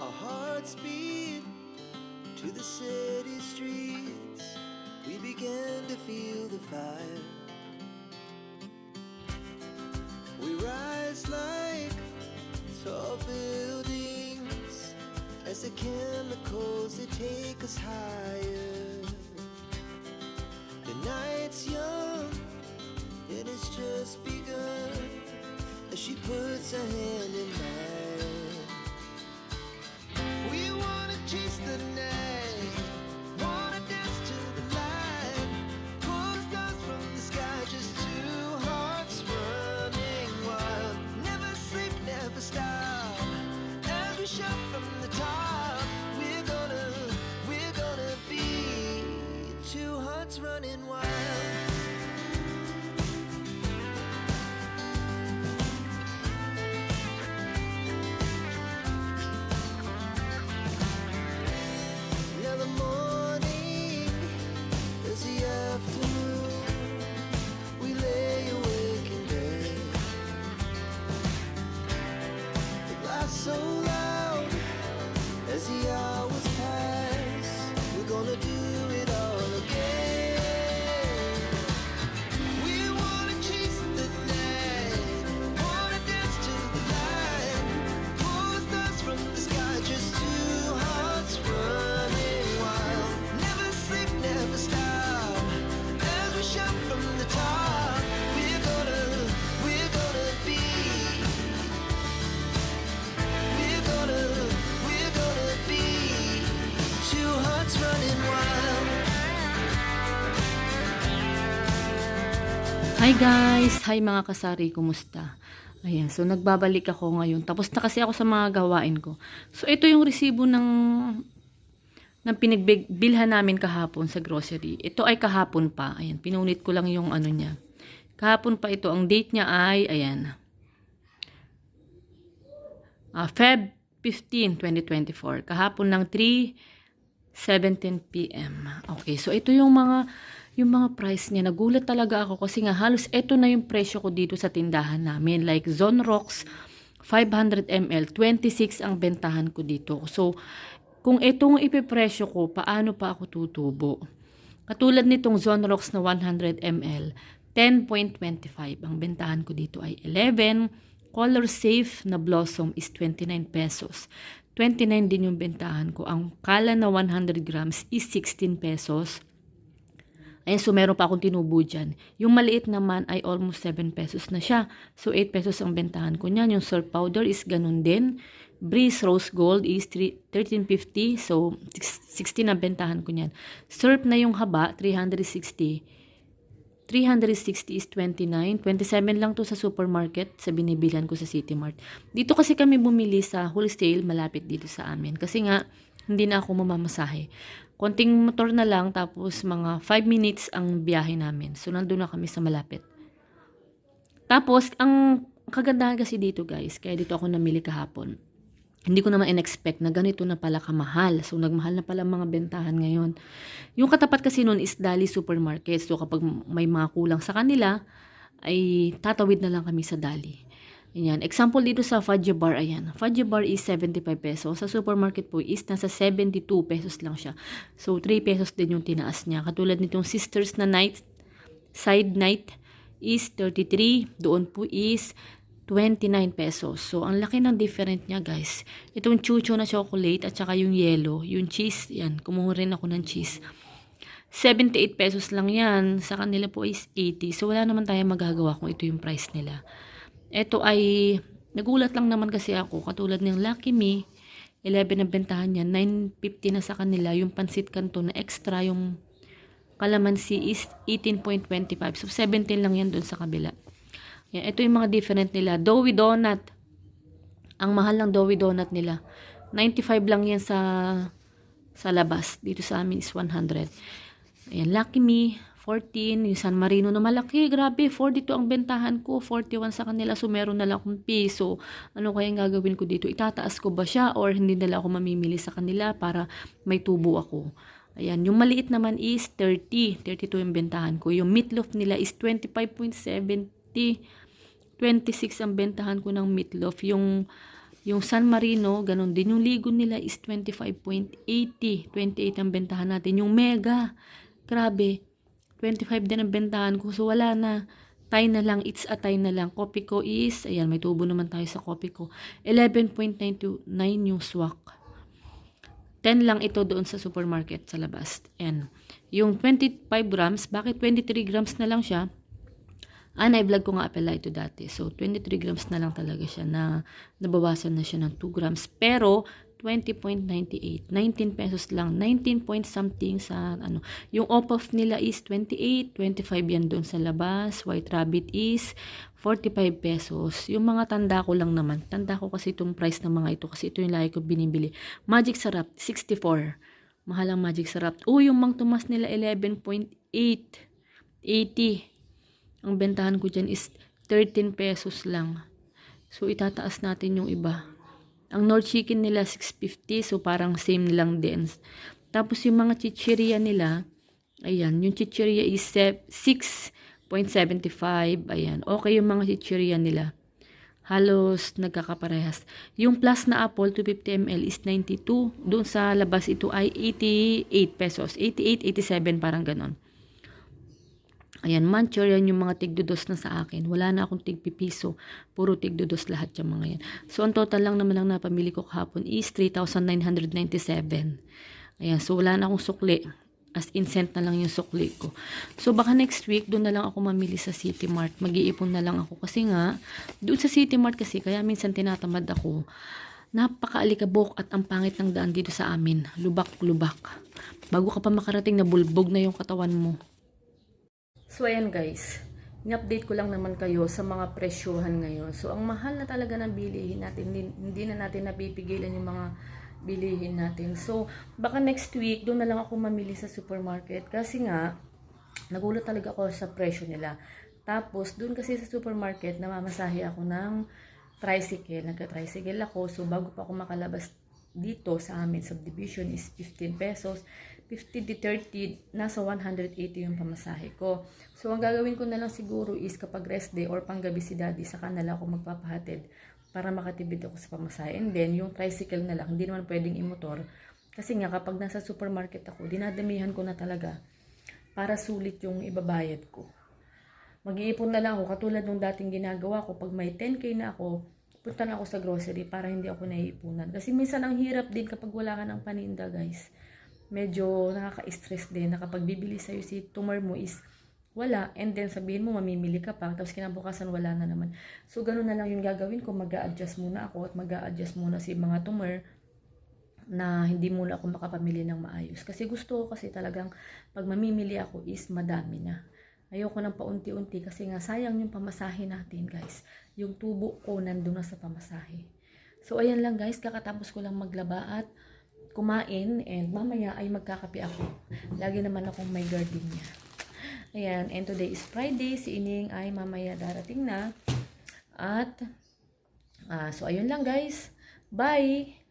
Our hearts beat to the city streets. We began to feel the fire. We rise like tall buildings as the chemicals they take us higher. The night's young, it has just begun as she puts her hand in mine. We wanna chase the night, wanna dance to the light, pull the stars from the sky, just two hearts running wild. Never sleep, never stop, as we shout from the top. We're gonna be two hearts running wild. Now the morning is the afternoon. We lay awake in bed. The laughs so loud as the hours pass. We're gonna do it all again. We wanna chase the night, wanna dance to the light, pull the stars from the sky, just two hearts running wild. Never sleep, never stop, as we shout from the top. We're gonna be, we're gonna be two hearts running wild. Hi guys! Hi mga kasari, kumusta? Ayan, so nagbabalik ako ngayon. Tapos na kasi ako sa mga gawain ko. So ito yung resibo ng pinagbilhan namin kahapon sa grocery. Ito ay kahapon pa. Ayan, pinunit ko lang yung ano niya. Kahapon pa ito. Ang date niya ay, ayan, Feb 15, 2024. Kahapon ng 3:17 PM. Okay, so ito yung mga price niya. Nagulat talaga ako kasi nga halos ito na yung presyo ko dito sa tindahan namin. Like Zonrox 500 ml, 26 ang bentahan ko dito. So, kung itong ipipresyo ko, paano pa ako tutubo? Katulad nitong Zonrox na 100 ml, 10.25. Ang bentahan ko dito ay 11. Color Safe na Blossom is 29 pesos. 29 din yung bentahan ko. Ang Kala na 100 grams is 16 pesos. Ayan, so meron pa akong tinubo dyan. Yung maliit naman ay almost 7 pesos na siya. So 8 pesos ang bentahan ko niyan. Yung syrup powder is ganun din. Breeze Rose Gold is 13.50. So 16 ang bentahan ko niyan. Syrup na yung haba, 360. 360 is 29. 27 lang to sa supermarket sa binibilan ko sa City Mart. Dito kasi kami bumili sa wholesale malapit dito sa amin. Kasi nga, hindi na ako mamamasahe. Konting motor na lang, tapos mga 5 minutes ang biyahe namin. So, nandun na kami sa malapit. Tapos, ang kagandahan kasi dito guys, kaya dito ako namili kahapon. Hindi ko naman in-expect na ganito na pala kamahal. So, nagmahal na pala mga bentahan ngayon. Yung katapat kasi nun is Dali Supermarket. So, kapag may mga kulang sa kanila, ay tatawid na lang kami sa Dali. Ayan. Example dito sa Fudge Bar, ayan. Fudge Bar is 75 pesos. Sa supermarket po is nasa 72 pesos lang siya. So, 3 pesos din yung tinaas niya. Katulad nitong Sisters na Side Night is 33. Doon po is 29 pesos. So, ang laki ng different niya, guys. Itong chucho na chocolate at saka yung yellow. Yung cheese, yan. Kumuha rin ako ng cheese. 78 pesos lang yan. Sa kanila po is 80. So, wala naman tayong magagawa kung ito yung price nila. Ito ay, nagulat lang naman kasi ako, katulad ng Lucky Me, 11 ang bentahan niya, 9.50 na sa kanila, yung pansit canton na extra, yung calamansi is 18.25, so 17 lang yan dun sa kabila. Yan, ito yung mga different nila. Doughy Donut, ang mahal ng Doughy Donut nila, 95 lang yan sa labas, dito sa amin is 100. Ayan, Lucky Me, 14, yung San Marino na malaki, grabe, 42 ang bentahan ko, 41 sa kanila, so meron na lang akong piso. Ano kaya yung gagawin ko dito? Itataas ko ba siya or hindi nila ako mamimili sa kanila para may tubo ako? Ayan, yung maliit naman is 32 yung bentahan ko. Yung meatloaf nila is 25.70, 26 ang bentahan ko ng meatloaf. Yung Yung San Marino, ganun din. Yung Ligo nila is 25.80. 28 ang bentahan natin. Yung Mega, grabe, 25 din ang bentahan ko. So, wala na. Tie na lang. It's a tie na lang. Kopi ko is, ayan, may tubo naman tayo sa kopi ko. 11.929 yung swak. 10 lang ito doon sa supermarket sa labas. And yung 25 grams, bakit 23 grams na lang siya? Na-vlog ko nga pala ito dati. So, 23 grams na lang talaga siya na nabawasan na siya ng 2 grams. Pero, 20.98. 19 pesos lang. 19 point something sa ano. Yung off nila is 28. 25 yan doon sa labas. White Rabbit is 45 pesos. Yung mga tanda ko lang naman. Tanda ko kasi itong price ng mga ito. Kasi ito yung lagi ko binibili. Magic Sarap, 64. Mahal ang Magic Sarap. Yung Mang Tomas nila, 11.8. 80. Ang bentahan ko dyan is 13 pesos lang. So, itataas natin yung iba. Ang North Chicken nila, 6.50. So, parang same lang din. Tapos, yung mga chichirya nila, ayan, yung chichirya is 6.75. Ayan, okay yung mga chichirya nila. Halos nagkakaparehas. Yung plus na apple, 250 ml is 92. Doon sa labas ito ay 88 pesos. 88, 87, parang ganon. Ayan, Manchurian yung mga tigdudos na sa akin. Wala na akong tigpipiso. Puro tigdudos lahat yung mga yan. So, ang total lang naman lang napamili ko kahapon is 3,997. Ayan, so wala na akong sukli. As in cent na lang yung sukli ko. So, baka next week, doon na lang ako mamili sa City Mart. Mag-iipon na lang ako. Kasi nga, doon sa City Mart kasi, kaya minsan tinatamad ako. Napaka-alikabok at ang pangit ng daan dito sa amin. Lubak-lubak. Bago ka pa makarating, nabulbog na yung katawan mo. So, ayan guys, ni-update ko lang naman kayo sa mga presyuhan ngayon. So, ang mahal na talaga ng bilihin natin, hindi na natin napipigilan yung mga bilihin natin. So, baka next week, doon na lang ako mamili sa supermarket. Kasi nga, nagulat talaga ako sa presyo nila. Tapos, doon kasi sa supermarket, namamasahe ako ng tricycle. Nagka-tricycle ako. So, bago pa ako makalabas dito sa amin, subdivision is 15 pesos. 50 to 30, nasa 180 yung pamasahe ko. So, ang gagawin ko na lang siguro is kapag rest day or panggabi si daddy, saka na lang ako magpapahatid para makatipid ako sa pamasahe. And then, yung tricycle na lang, hindi naman pwedeng imotor. Kasi nga, kapag nasa supermarket ako, dinadamihan ko na talaga para sulit yung ibabayad ko. Mag-iipon na lang ako, katulad nung dating ginagawa ko, pag may 10k na ako, punta na ako sa grocery para hindi ako naiipunan. Kasi minsan ang hirap din kapag wala ka ng paninda, guys. Medyo nakaka-stress din na kapag bibili sa'yo si tumor mo is wala, and then sabihin mo mamimili ka pa, tapos kinabukasan wala na naman. So, ganun na lang yung gagawin ko, mag-a-adjust muna ako at mag-a-adjust muna si mga tumor na hindi muna ako makapamili ng maayos. Kasi gusto ko kasi talagang pag mamimili ako is madami na. Ayoko ng paunti-unti kasi nga sayang yung pamasahe natin, guys. Yung tubo ko nandun na sa pamasahe. So, ayan lang guys, kakatapos ko lang maglaba at kumain, and mamaya ay magkakape ako. Lagi naman akong may gardenia. Ayan, and today is Friday. Si Ining ay mamaya darating na. At, so ayun lang guys. Bye!